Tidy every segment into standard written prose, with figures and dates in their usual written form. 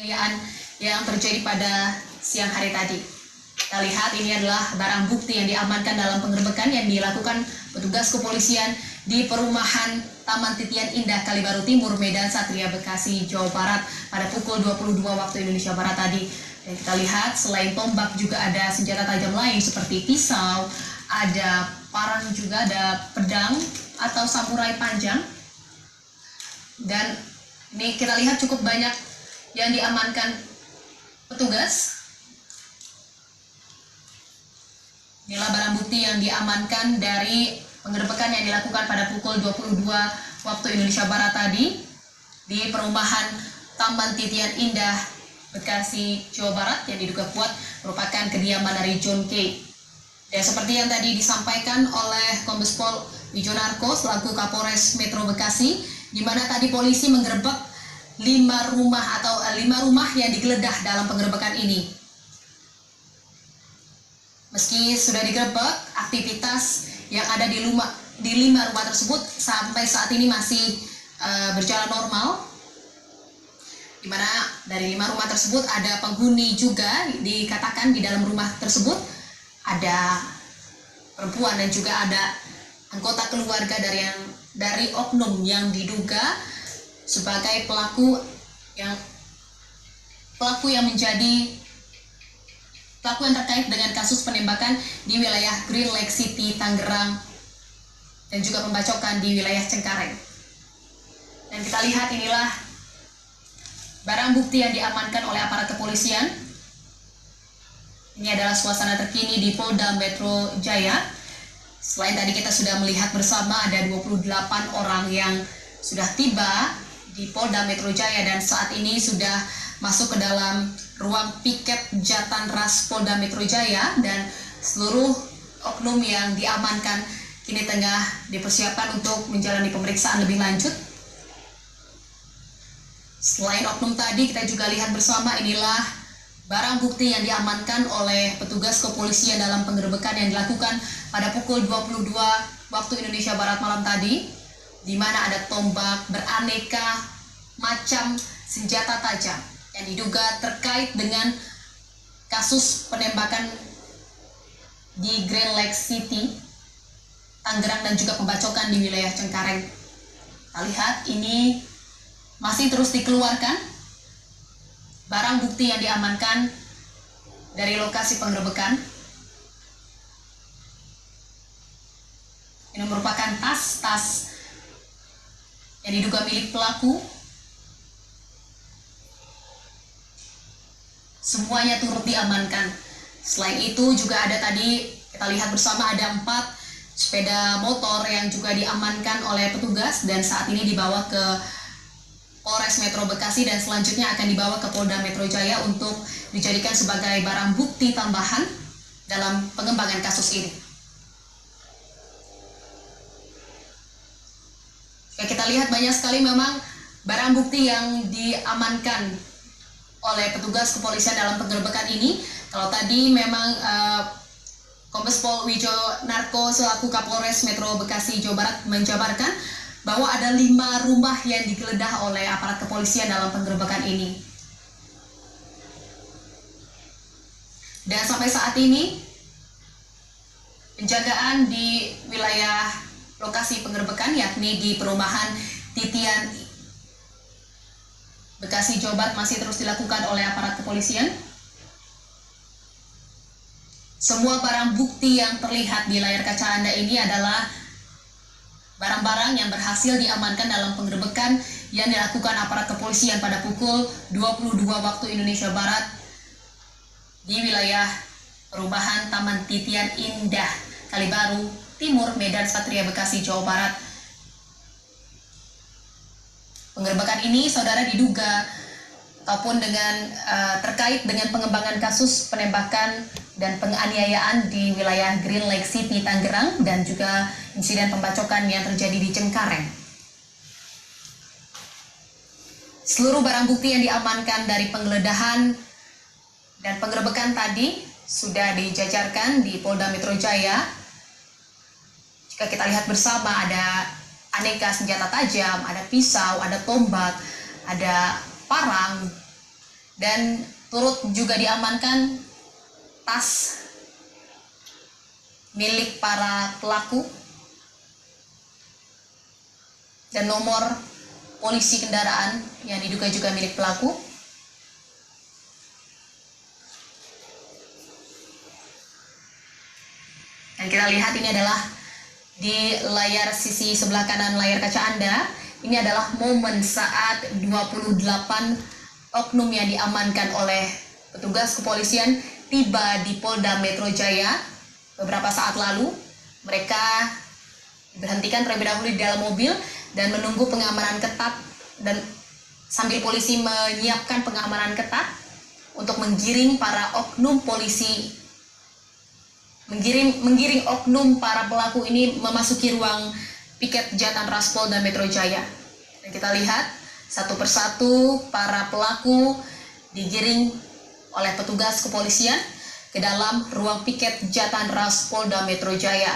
penganiayaan yang terjadi pada siang hari tadi. Kita lihat ini adalah barang bukti yang diamankan dalam penggerbekan yang dilakukan petugas kepolisian di perumahan Taman Titian Indah, Kalibaru Timur, Medan Satria, Bekasi, Jawa Barat pada pukul 22 waktu Indonesia Barat tadi. Dan kita lihat selain tombak juga ada senjata tajam lain seperti pisau, ada parang juga, ada pedang atau samurai panjang. Dan ini kita lihat cukup banyak yang diamankan petugas. Inilah barang bukti yang diamankan dari penggerbekan yang dilakukan pada pukul 22 waktu Indonesia Barat tadi di perumahan Taman Titian Indah, Bekasi, Jawa Barat yang diduga kuat merupakan kediaman dari John K. Dan seperti yang tadi disampaikan oleh Kombes Pol Wijonarko selaku Kapolres Metro Bekasi, di mana tadi polisi menggerebek 5 rumah yang digeledah dalam penggerebekan ini. Meski sudah digerebek, aktivitas yang ada di 5 rumah tersebut sampai saat ini masih berjalan normal. Di mana dari 5 rumah tersebut ada penghuni juga, dikatakan di dalam rumah tersebut ada perempuan dan juga ada anggota keluarga dari oknum yang diduga sebagai pelaku yang terkait dengan kasus penembakan di wilayah Green Lake City, Tangerang, dan juga pembacokan di wilayah Cengkareng. Dan kita lihat inilah barang bukti yang diamankan oleh aparat kepolisian. Ini adalah suasana terkini di Polda Metro Jaya. Selain tadi kita sudah melihat bersama ada 28 orang yang sudah tiba di Polda Metro Jaya dan saat ini sudah masuk ke dalam ruang piket Jatanras Polda Metro Jaya, dan seluruh oknum yang diamankan kini tengah dipersiapkan untuk menjalani pemeriksaan lebih lanjut. Selain oknum tadi, kita juga lihat bersama inilah barang bukti yang diamankan oleh petugas kepolisian dalam penggerbekan yang dilakukan pada pukul 22 waktu Indonesia Barat malam tadi, di mana ada tombak beraneka macam senjata tajam yang diduga terkait dengan kasus penembakan di Green Lake City, Tangerang, dan juga pembacokan di wilayah Cengkareng. Kita lihat ini masih terus dikeluarkan barang bukti yang diamankan dari lokasi penggerbekan. Ini merupakan tas-tas yang diduga milik pelaku. Semuanya turut diamankan. Selain itu juga ada tadi kita lihat bersama ada 4 sepeda motor yang juga diamankan oleh petugas dan saat ini dibawa ke Polres Metro Bekasi dan selanjutnya akan dibawa ke Polda Metro Jaya untuk dijadikan sebagai barang bukti tambahan dalam pengembangan kasus ini. Ya, kita lihat banyak sekali memang barang bukti yang diamankan oleh petugas kepolisian dalam penggerbekan ini. Kalau tadi memang Kombes Pol Wijonarko selaku Kapolres Metro Bekasi, Jawa Barat menjabarkan bahwa ada 5 rumah yang digeledah oleh aparat kepolisian dalam penggerbekan ini. Dan sampai saat ini penjagaan di wilayah lokasi penggerbekan yakni di perumahan Titian Bekasi, Jawa Barat masih terus dilakukan oleh aparat kepolisian. Semua barang bukti yang terlihat di layar kaca Anda ini adalah barang-barang yang berhasil diamankan dalam penggerbekan yang dilakukan aparat kepolisian pada pukul 22 waktu Indonesia Barat di wilayah perumahan Taman Titian Indah, Kalibaru Timur, Medan Satria, Bekasi, Jawa Barat. Penggerbekan ini saudara diduga ataupun dengan terkait dengan pengembangan kasus penembakan dan penganiayaan di wilayah Green Lake City, Tangerang, dan juga insiden pembacokan yang terjadi di Cengkareng. Seluruh barang bukti yang diamankan dari penggeledahan dan penggerbekan tadi sudah dijajarkan di Polda Metro Jaya. Jika kita lihat bersama ada aneka senjata tajam, ada pisau, ada tombak, ada parang, Dan turut juga diamankan tas milik para pelaku dan nomor polisi kendaraan yang diduga juga milik pelaku. Dan kita lihat ini adalah di layar sisi sebelah kanan layar kaca Anda. Ini adalah momen saat 28 oknum yang diamankan oleh petugas kepolisian tiba di Polda Metro Jaya beberapa saat lalu. Mereka diberhentikan terlebih dahulu di dalam mobil dan menunggu pengamanan ketat, dan sambil polisi menyiapkan pengamanan ketat untuk menggiring para oknum polisi, menggiring oknum para pelaku ini memasuki ruang piket Jatanras Polda Metro Jaya. Dan kita lihat satu persatu para pelaku digiring oleh petugas kepolisian ke dalam ruang piket Jatanras Polda Metro Jaya.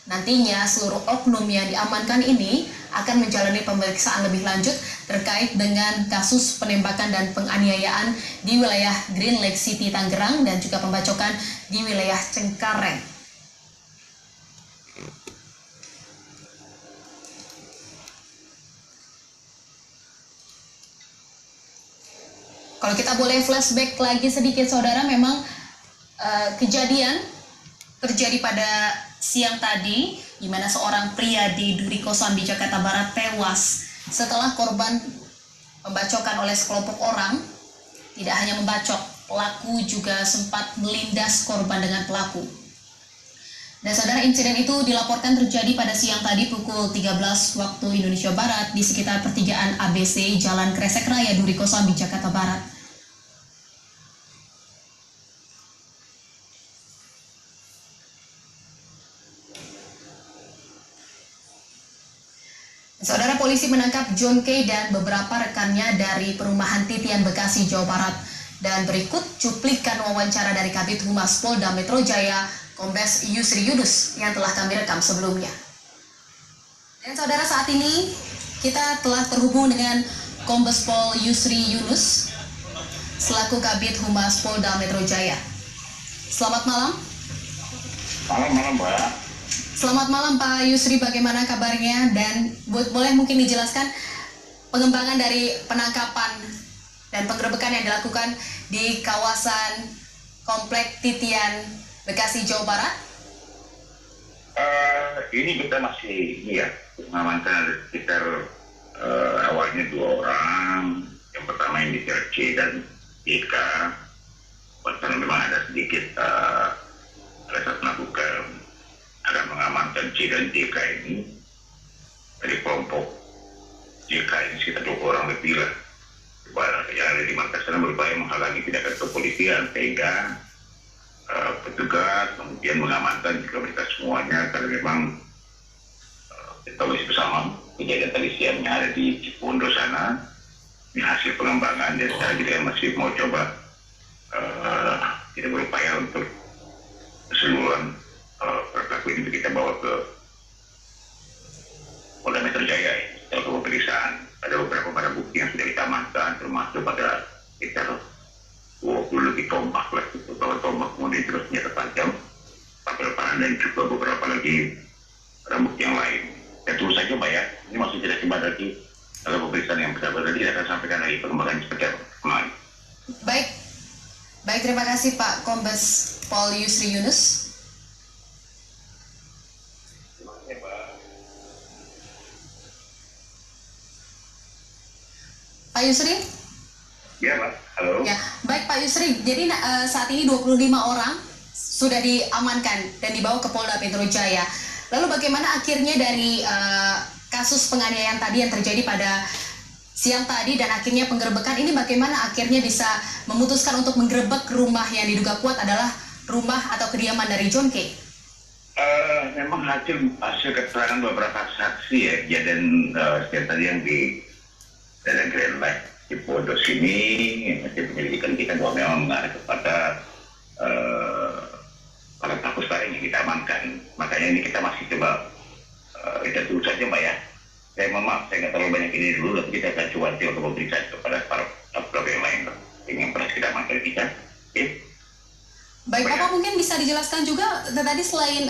Nantinya seluruh oknum yang diamankan ini akan menjalani pemeriksaan lebih lanjut terkait dengan kasus penembakan dan penganiayaan di wilayah Green Lake City, Tangerang, dan juga pembacokan di wilayah Cengkareng. Kalau kita boleh flashback lagi sedikit, saudara, memang kejadian terjadi pada siang tadi, di mana seorang pria di Duri Kosambi, Jakarta Barat tewas setelah korban pembacokan oleh sekelompok orang. Tidak hanya membacok, pelaku juga sempat melindas korban dengan pelaku. Dan saudara, insiden itu dilaporkan terjadi pada siang tadi pukul 13 waktu Indonesia Barat di sekitar pertigaan ABC Jalan Kresek Raya, Duri Kosambi, Jakarta Barat. Saudara, polisi menangkap John K. dan beberapa rekannya dari perumahan Titian, Bekasi, Jawa Barat. Dan berikut cuplikan wawancara dari Kabid Humas Polda Metro Jaya, Kombes Yusri Yunus, yang telah kami rekam sebelumnya. Dan saudara, saat ini kita telah terhubung dengan Kombes Pol Yusri Yunus selaku Kabid Humas Polda Metro Jaya. Selamat malam. Malam, Mbak. Selamat malam Pak Yusri, bagaimana kabarnya? Dan boleh mungkin dijelaskan pengembangan dari penangkapan dan penggerebekan yang dilakukan di kawasan Komplek Titian, Bekasi, Jawa Barat? Ini kita masih mengamankan ada sekitar awalnya 2 orang. Yang pertama ini C dan DK. Karena memang ada sedikit rasa melakukan akan mengamankan C dan DK ini dari kelompok DK ini sekitar 20 orang lebih lah. Yang ada di markas sana berupaya menghalangi tindakan kepolisian, sehingga petugas kemudian mengamankan juga mereka semuanya, karena memang kita tahu bersama kejadian tadi siang yang ada di Cipondo sana. Ini hasil pengembangan, dan sekarang kita masih mau coba kita berupaya untuk keseluruhan pelaku ini kita bawa ke Polda Metro Jaya untuk pemeriksaan. Ada beberapa barang bukti yang sudah kita amankan, termasuk pada sekitar 20 lebih tombak lah, bawa tombak, kemudian terus senjata tajam, papel panah, dan juga beberapa lagi barang bukti yang lain. Dan terus saja Mbak ya, ini masih tidak tiba lagi dalam pemeriksaan yang bersama, tadi akan sampaikan lagi perkembangan seperti apa kemarin. Baik, terima kasih Pak Kombes Pol Yusri Yunus. Pak Yusri? Ya, Pak. Halo. Ya, baik Pak Yusri. Jadi saat ini 25 orang sudah diamankan dan dibawa ke Polda Metro Jaya. Lalu bagaimana akhirnya dari kasus penganiayaan tadi yang terjadi pada siang tadi dan akhirnya penggerebekan ini, bagaimana akhirnya bisa memutuskan untuk menggerebek rumah yang diduga kuat adalah rumah atau kediaman dari John K? Memang hasil keterangan beberapa saksi ya, dan setiap tadi yang di dalam Green Lake Cipondo sini masih penyelidikan kita bahwa memang mengarah kepada para pelaku sekarang yang kita amankan. Makanya ini kita masih coba kita tunggu saja Mbak ya. Saya mohon maaf, saya nggak terlalu banyak ini dulu, tapi kita akan coba untuk memberikan kepada para pelaku yang lain yang pernah tidak materi kita. Baik, Bapak mungkin bisa dijelaskan juga tadi selain